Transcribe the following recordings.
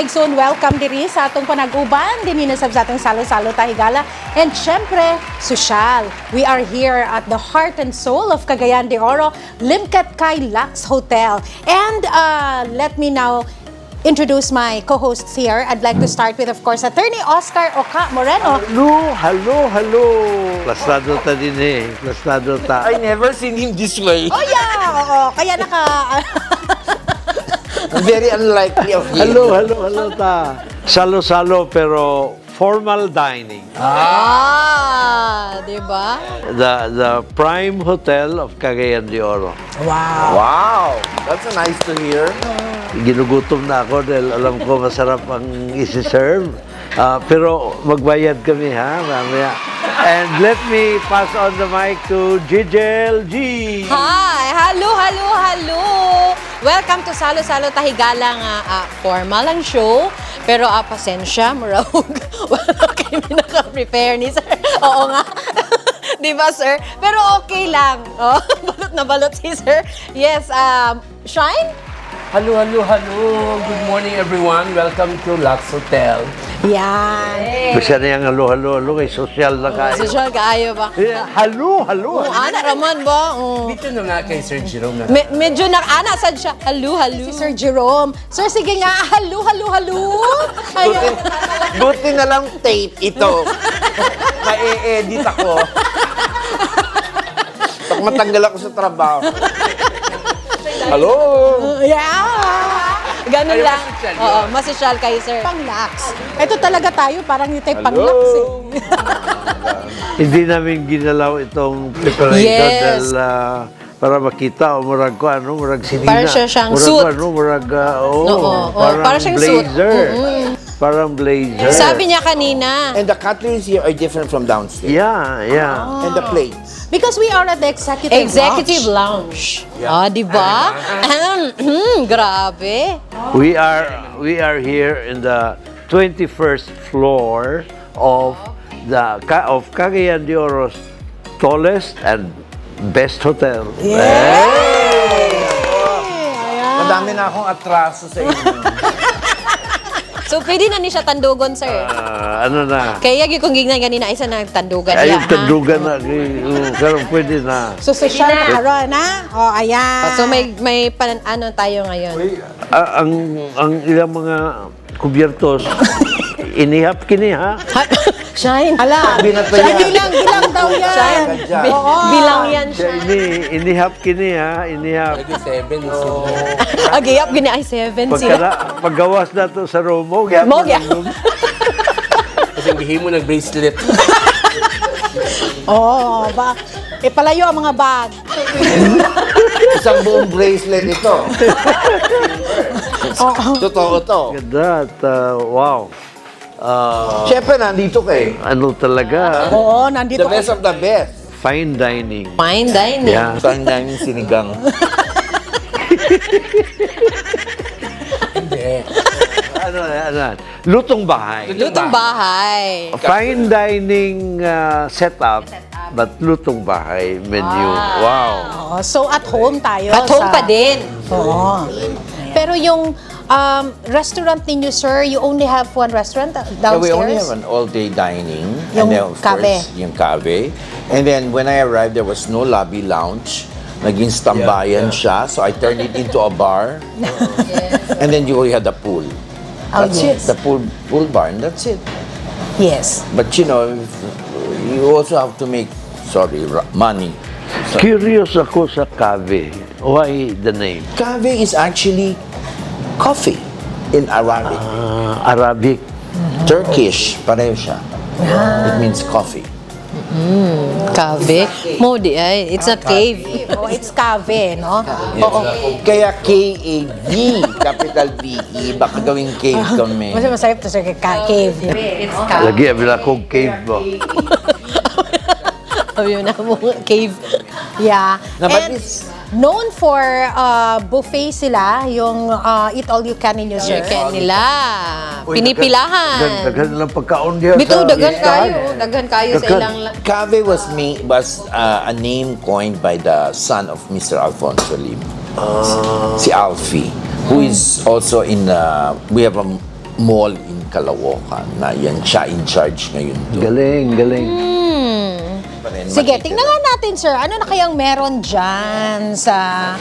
Igsoon, welcome diri sa atong panag-uban dinhi sa atong Salu Salo ta Higala, and syempre sosyal. We are here at the heart and soul of Cagayan de Oro, limkat kay LUXE Hotel. And let me now introduce my co-hosts here. I'd like to start with, of course, Attorney Oscar Oka Moreno. Hello. Plastado ta din eh. Plastado ta. I never seen him this way. Oh yeah, oo. Kaya naka... Very unlikely of him. Hello ta. Salu Salo pero formal dining. Di ba? The prime hotel of Cagayan de Oro. Wow. Wow, that's nice to hear. Ginugutom na ako dahil alam ko masarap ang isi-serve. Pero magbayad kami ha, mamaya. And let me pass on the mic to Gigel G. Hi! Hello! Welcome to Salu Salo ta Higala nga formal ang show. Pero pasensya, murahog. Wala kayo naka-prepare ni sir. Oo nga. Di ba, sir? Pero okay lang. Oh, balot na balot si sir. Yes, Shine? Hello. Good morning, everyone. Welcome to LUXE Hotel. Yan. Basta na yung halo, kay social na kayo. Social kaayo ba? Halo. Anak raman ba? Dito na nga kay Sir Jerome. Medyo nak-ana sad siya. Hello. Si Sir Jerome. Sir, sige nga. Hello. Ayan. Buti na lang tape ito. Ma-e-edit ako. Pag matanggal ako sa trabaho. Hello! Yeah! Ganun Ay, lang. masosyal yun. Oo, masosyal kayo, sir. Pang-LUXE. Ito talaga tayo, parang yung type pang-LUXE eh. Hindi namin ginalaw itong preparation dahil para makita o murag ko murag sinina. Para siya siyang murag suit. Parang para siyang suit. blazer. Parang blazer. Sabi niya kanina. And the cutleries here are different from downstairs. Yeah. And the plates. Because we are at the executive lounge. Di ba? Grabe. We are here in the 21st floor of of Cagayan de Oro's tallest and best hotel. Madami na akong atraso sa inyo. So, pwede na ni siya tandugon, sir. Ano na? Kaya yung kung gignan ganina, isa na tandugan Ay, niya, yung tandugan na. Pero pwede na. So, social karon, ha? O, ayan. So, may ano tayo ngayon? Ang ilang mga kubyertos, inihap kini, ha? Shine. Ala, bilang daw yan. Shine. Bilang yan siya. Inihap kini, ha? Inihap. Lagi 7. So, Agayap, gini ay 7 sila. Paggawas na to sa room mo, Mo, yeah. kasi gihin mo ng bracelet. Oo, ba? Ipalayo ang mga bag. Isang buong bracelet ito. Totoo to. Ganda at wow. Siyempre, nandito kay. Ano talaga? Oo, nandito. The best of the best. Fine dining. Fine dining. Yeah. Saan namin sinigang? Hindi. Ano? Lutong bahay. Lutong bahay. Fine dining setup, but lutong bahay menu. Wow. Oo, so, at home tayo. At home pa din. Oo. Pero yung restaurant ninyo, sir, you only have one restaurant downstairs? We only have an all-day dining. Yung and then, of Kave. course, yung Kave. And then, when I arrived, there was no lobby lounge. Naging stambayan siya. So, I turned it into a bar. And then, you had the pool. Oh, That's yes. it. The pool bar, and that's it. Yes. But, you know, you also have to make, money. So, Curious ako sa Kave. Why the name? Kave is actually coffee in Arabic. Arabic. Turkish, pareho siya. It means coffee. Kave. Mo di ay. It's a cave. Oh, it's Kave, no? Oo. Kaya K-A-V, capital V-E, baka gawing cave kami. Mas masarap to, sir, cave. It's cave. Lagi abila kong cave mo. Sabi na mo, cave. Yeah. Na, but And it's- known for buffet sila, yung eat all you can in your sir. Chicken nila. Pinipilahan. Daghan lang pagkaon diya. Bito, sa daghan listahan. kayo. Daghan kayo sa Daghan. ilang... Kave was a name coined by the son of Mr. Alfonso Lim. Si Alfie, who is also we have a mall in Caloocan na yan siya in charge ngayon doon. Galing. Sige, tingnan nga natin, sir. Ano na kayang meron dyan sa...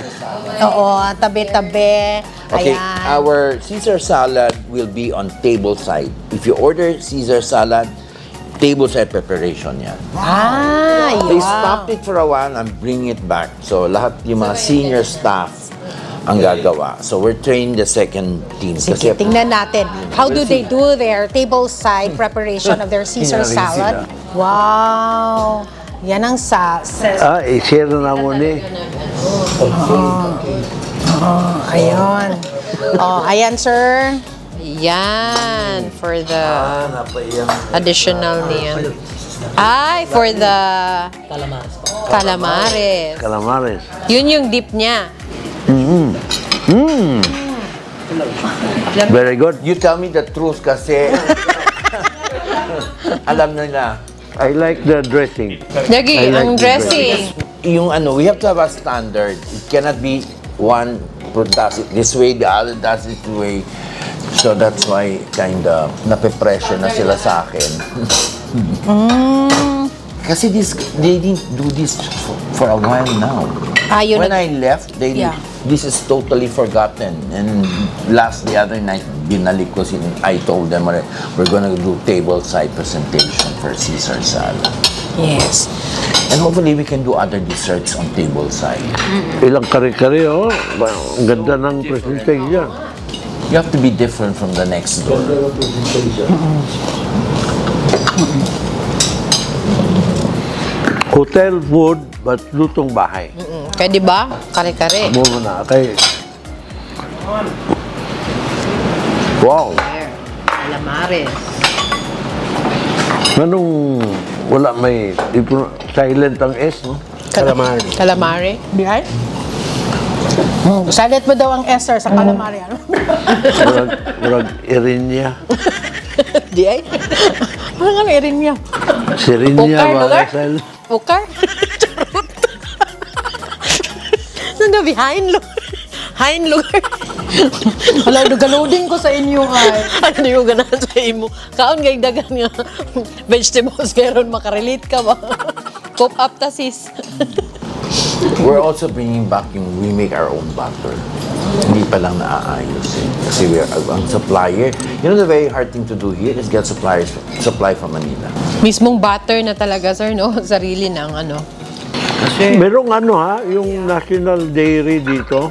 Oo, tabi-tabi. Okay, Ayan. our Caesar salad will be on table side. If you order Caesar salad, table side preparation yan. They stopped it for a while and bring it back. So lahat yung mga senior staff ang gagawa. So we're training the second team. Sige, tingnan natin. How do they do their table-side preparation of their Caesar Yari salad? Wow! Yan ang I-share na mo ni. ayun. Oh, ayan, sir. Yan. For the additional niya. Ay, for the calamares. Calamares. Yun yung dip niya. Very good. You tell me the truth kasi alam nila. I like the dressing. Lagi, I like ang the dressing. Yung we have to have a standard. It cannot be one fruit does it this way, the other does it this way. So that's why kind of nape-pressure na sila sa akin. Kasi they didn't do this for a while now. Yun When I left, this is totally forgotten. And the other night, binalik ko I told them we're gonna do table-side presentation for Caesar salad. Yes. And hopefully we can do other desserts on table-side. Ilang kare-kare, oh. Ang ganda ng presentation. You have to be different from the next door. Hotel food, but lutong bahay. Kaya di ba? Kare-kare. Mo na kay. Wow. Calamares. Anong wala may silent ang S, no? Calamari. Calamari. Di ay? Silent mo daw ang S, sir, sa calamari. Ano? Murag Irinya. Di ay? Ano nga rin niya? Sirinya, Ukar, lugar? Marcel. Ukar? Charot. Nanda behind lugar. Hind lugar. Hala, downloading ko sa inyo ay. Ano yung ganahan sa imo? Kaon gay dagan nga vegetables karon makarelate ka ba? Pop up ta sis. We're also bringing back yung we make our own butter. Hindi pa lang naaayos eh. Kasi ang supplier, you know the very hard thing to do here is get supply from Manila. Mismong butter na talaga sir no, sarili ng ano. Merong ano ha, yung National Dairy dito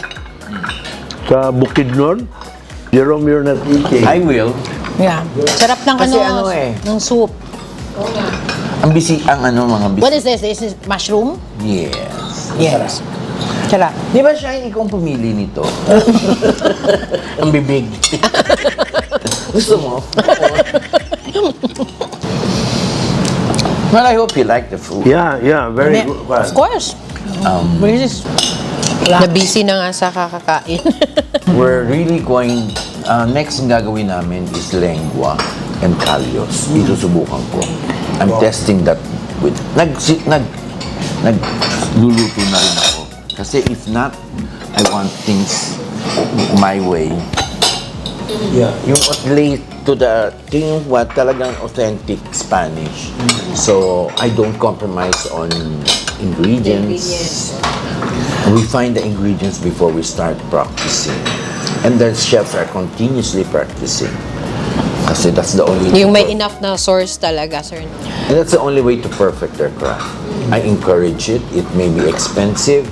sa Bukidnon. Jerome, you're not eating. I will. Yeah. Sarap ng Kasi ano eh. ng soup. Ang mga busy. What is this? This is mushroom? Yes. Yes. Sarap. Di ba siya ikaw ang pumili nito? Ang bibig. Gusto mo? Well, I hope you like the food. Yeah, very good. Of course. This is Na-busy na nga sa kakakain. We're really going, next yung gagawin namin is lengua and kalyos. Isusubukan ko. I'm testing that with, nagluluto na rin ako. Kasi if not, I want things my way. Yeah. Yung late to the thing what talagang authentic Spanish. So I don't compromise on ingredients. We find the ingredients before we start practicing. And then chefs are continuously practicing. Kasi that's the only Yung may enough na source talaga sir. and that's the only way to perfect their craft. I encourage it. It may be expensive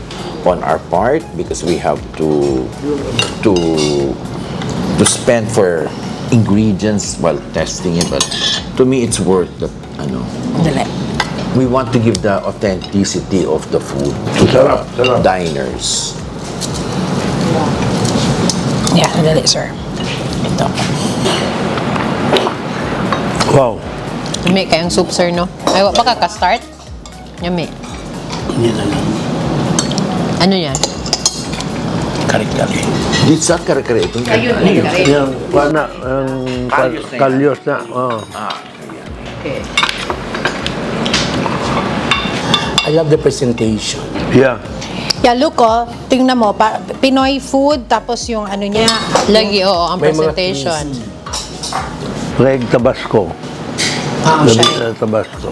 on our part because we have to spend for ingredients while testing it, but to me it's worth the we want to give the authenticity of the food to the diners. Yeah, dali, sir. Ito. Wow. Yumi kayang soup sir no. Ay wa pa ka start? Yumi. Ano yan? Kari-kari. It's not kare-kare. Itong Yung, pana, ang kalyos na. Oh. Okay. I love the presentation. Yeah. Yeah, look tingnan mo, Pinoy food, tapos yung ano niya. Lagi oo ang May mga presentation. Like Tabasco. Siya. Tabasco.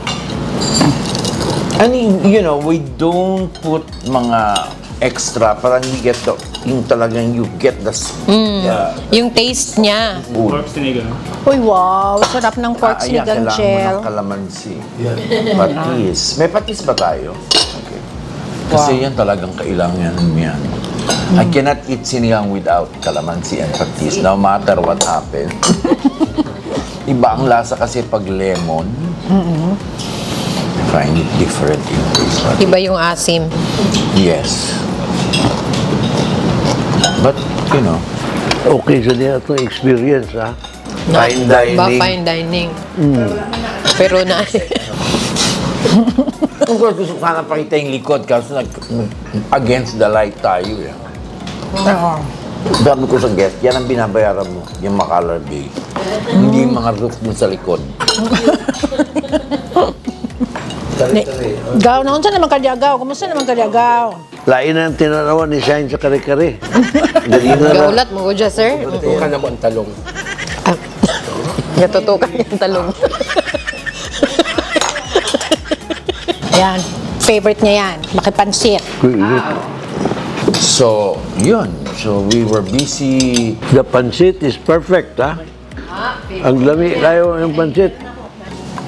And you know, we don't put mga extra parang you get the yung talagang you get the Yung taste niya. food. Uy, wow, sarap ng pork sinigang Kailangan mo gel. ng kalamansi. Patis. May patis ba tayo? Okay. Kasi yan talagang kailangan yan. I cannot eat sinigang without kalamansi and patis, no matter what happens. Iba ang lasa kasi pag lemon. Find it different in taste. Iba yung asim. Yes. But, you know, Okay, so niya itong experience, ha? fine Ba dining. fine dining. Pero na Of course, gusto sana pakita yung likod kasi against the light tayo eh. Sabi ko sa guest, yan ang binabayaran mo, yung Macalar Bay. Hindi yung mga roof mo sa likod. Gaw, naon sa naman kadyagaw? Kumusta naman kadyagaw? Lain na ang tinarawan ni Shine sa kare-kare. Dali na lang. gaulat mo dyan, sir. Tutukan na mo ang talong. Natutukan yung talong. Ayan, favorite niya yan, makipansit. So, yun. So, we were busy. The pancit is perfect, ha? Ang lami kayo yung pancit.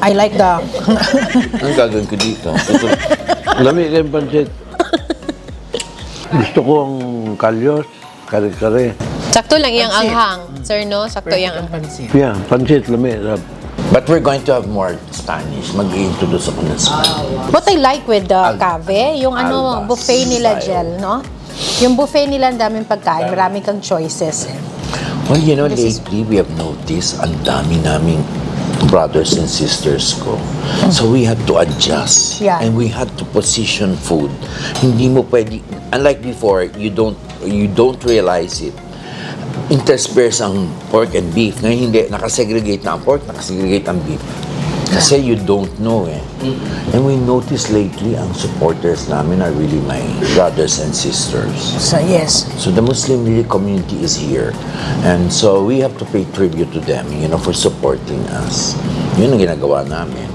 I like the... Ang gagawin ko dito? Lami kayo yung pancit. Gusto ko ang kalyos, kare-kare. Sakto lang yung anghang, sir, no? Sakto yung anghang. Yeah, pancit, lami. But we're going to have more Spanish. Mag-i-introduce ako ng Spanish. What I like with the Kave, yung ano, Albas buffet nila style. gel, no? Yung buffet nila, ang daming pagkain, marami kang choices. Well, you know, lately we have noticed ang dami naming brothers and sisters ko. So we had to adjust. Yeah. And we had to position food. Hindi mo pwede, unlike before, you don't realize it. Intersperse ang pork and beef. Ngayon hindi, nakasegregate na ang pork, nakasegregate ang beef. Kasi you don't know eh. And we noticed lately, ang supporters namin are really my brothers and sisters. So, yes. So the Muslim really community is here. And so we have to pay tribute to them, for supporting us. Yun ang ginagawa namin.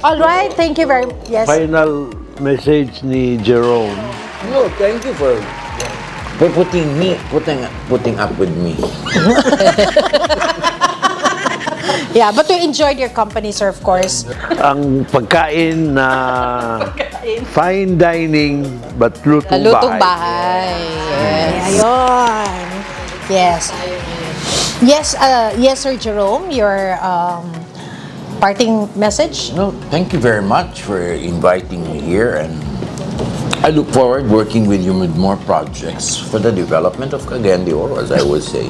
All right, thank you very much. Yes. Final message ni Jerome. No, thank you for putting up with me. Yeah, but we enjoyed your company, sir, of course. Ang pagkain na fine dining but lutong Lutong bahay. bahay. Yes. Ayun. Yes. Yes, Sir Jerome, your parting message? No, thank you very much for inviting me here, and I look forward working with you with more projects for the development of Cagayan de Oro, as I would say.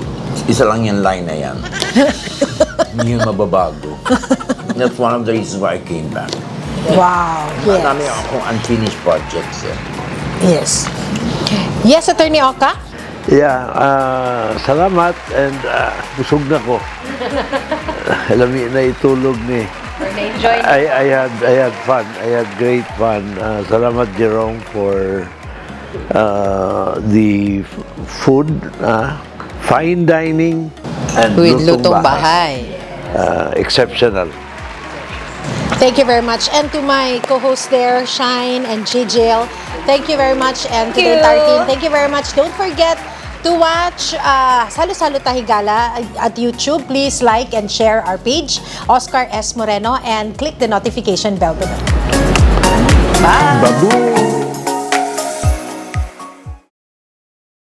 Isa lang yung line na yan. Hindi yun mababago. That's one of the reasons why I came back. Wow. Yes. Marami akong unfinished projects eh. Yes. Yes, Attorney Oka? Yeah, salamat and busog na ko. Lami na itulog ni. I had fun. I had great fun. Salamat Jerome for the food, fine dining and With lutong bahay. Exceptional. Thank you very much. And to my co-hosts there, Shine and JJL, thank you very much. And to the entire team, thank you very much. Don't forget to watch Salu Salo Higala at YouTube. Please like and share our page, Oscar S. Moreno, and click the notification bell below. Bye! Babu!